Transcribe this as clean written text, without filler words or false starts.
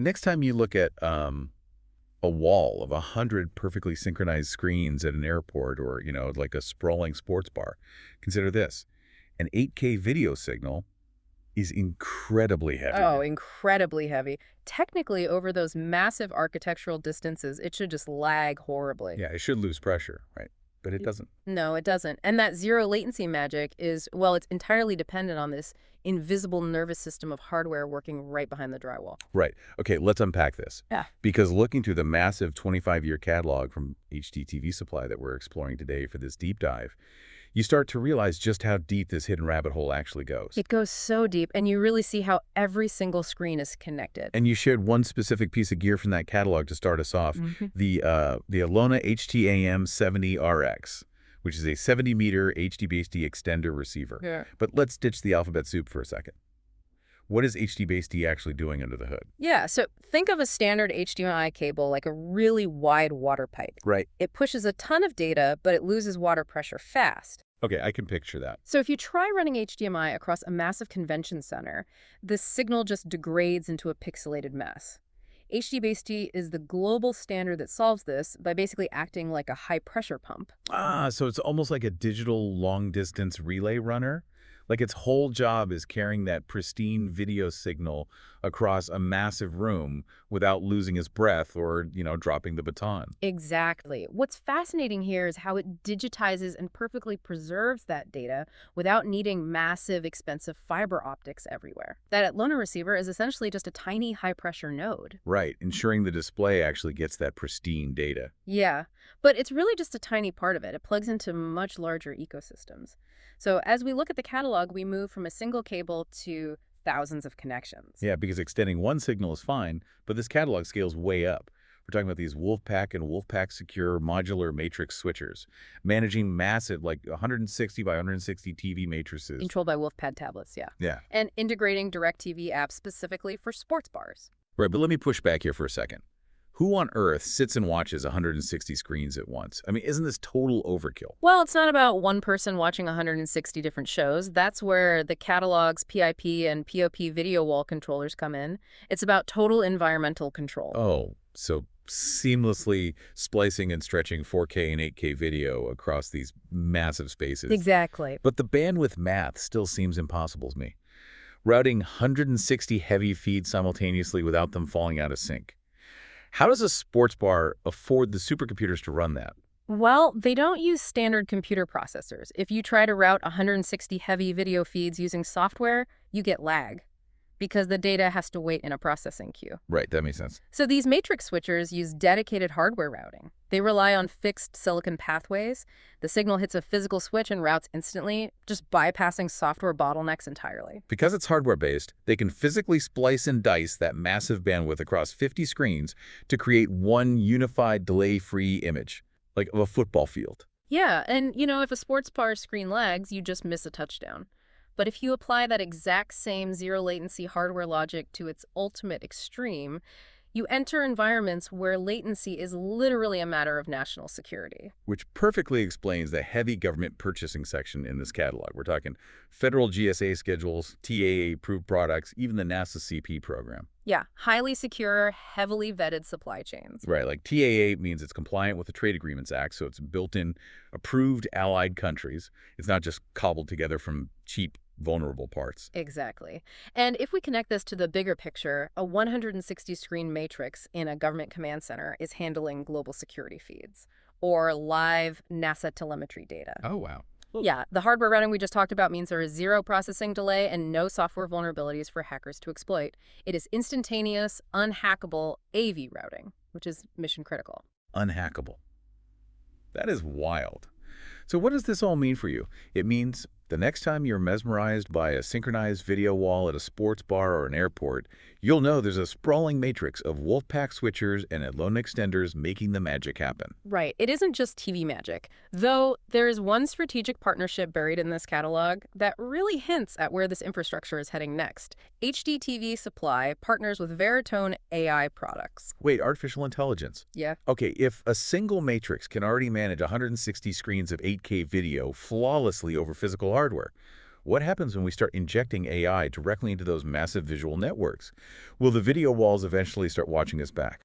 Next time you look at a wall of 100 perfectly synchronized screens at an airport or, like a sprawling sports bar, consider this. An 8K video signal is incredibly heavy. Oh, incredibly heavy. Technically, over those massive architectural distances, it should just lag horribly. Yeah, it should lose pressure, right? But it N- doesn't. No, it doesn't. And that zero latency magic is, well, it's entirely dependent on this invisible nervous system of hardware working right behind the drywall. Right. Okay, let's unpack this. Yeah. Because looking through the massive 25-year catalog from HDTV Supply that we're exploring today for this deep dive, you start to realize just how deep this hidden rabbit hole actually goes. It goes so deep, and you really see how every single screen is connected. And you shared one specific piece of gear from that catalog to start us off, Mhm. the Atlona HT-AIM-70-RX, which is a 70-meter HDBaseT Extender Receiver. Yeah. But let's ditch the alphabet soup for a second. What is HDBaseT actually doing under the hood? Yeah, so think of a standard HDMI cable like a really wide water pipe. Right. It pushes a ton of data, but it loses water pressure fast. Okay, I can picture that. So if you try running HDMI across a massive convention center, the signal just degrades into a pixelated mess. HDBaseT is the global standard that solves this by basically acting like a high-pressure pump. Ah, so it's almost like a digital long-distance relay runner? Like its whole job is carrying that pristine video signal across a massive room without losing its breath or, dropping the baton. Exactly. What's fascinating here is how it digitizes and perfectly preserves that data without needing massive, expensive fiber optics everywhere. That Atlona receiver is essentially just a tiny high-pressure node. Right, ensuring the display actually gets that pristine data. Yeah, but it's really just a tiny part of it. It plugs into much larger ecosystems. So as we look at the catalog, we move from a single cable to thousands of connections. Yeah, because extending one signal is fine, but this catalog scales way up. We're talking about these Wolfpack and Wolfpack Secure modular matrix switchers, managing massive, like 160 by 160 TV matrices. Controlled by WolfPad tablets, yeah. Yeah. And integrating DirecTV apps specifically for sports bars. Right, but let me push back here for a second. Who on earth sits and watches 160 screens at once? I mean, isn't this total overkill? Well, it's not about one person watching 160 different shows. That's where the catalog's PIP and POP video wall controllers come in. It's about total environmental control. Oh, so seamlessly splicing and stretching 4K and 8K video across these massive spaces. Exactly. But the bandwidth math still seems impossible to me. Routing 160 heavy feeds simultaneously without them falling out of sync. How does a sports bar afford the supercomputers to run that? Well, they don't use standard computer processors. If you try to route 160 heavy video feeds using software, you get lag because the data has to wait in a processing queue. Right, that makes sense. So these matrix switchers use dedicated hardware routing. They rely on fixed silicon pathways. The signal hits a physical switch and routes instantly, just bypassing software bottlenecks entirely. Because it's hardware-based, they can physically splice and dice that massive bandwidth across 50 screens to create one unified delay-free image, like of a football field. Yeah, and if a sports bar screen lags, you just miss a touchdown. But if you apply that exact same zero-latency hardware logic to its ultimate extreme, you enter environments where latency is literally a matter of national security. Which perfectly explains the heavy government purchasing section in this catalog. We're talking federal GSA schedules, TAA-approved products, even the NASA CP program. Yeah, highly secure, heavily vetted supply chains. Right, like TAA means it's compliant with the Trade Agreements Act, so it's built-in approved allied countries. It's not just cobbled together from cheap, vulnerable parts. Exactly. And if we connect this to the bigger picture, a 160-screen matrix in a government command center is handling global security feeds or live NASA telemetry data. Oh, wow. Yeah, the hardware routing we just talked about means there is zero processing delay and no software vulnerabilities for hackers to exploit. It is instantaneous, unhackable AV routing, which is mission critical. Unhackable. That is wild. So what does this all mean for you? It means the next time you're mesmerized by a synchronized video wall at a sports bar or an airport, you'll know there's a sprawling matrix of Wolfpack switchers and Atlona extenders making the magic happen. Right. It isn't just TV magic, though there is one strategic partnership buried in this catalog that really hints at where this infrastructure is heading next. HDTV Supply partners with Veritone AI products. Wait, artificial intelligence? Yeah. Okay, if a single matrix can already manage 160 screens of 8K video flawlessly over physical hardware, What happens when we start injecting AI directly into those massive visual networks? Will the video walls eventually start watching us back?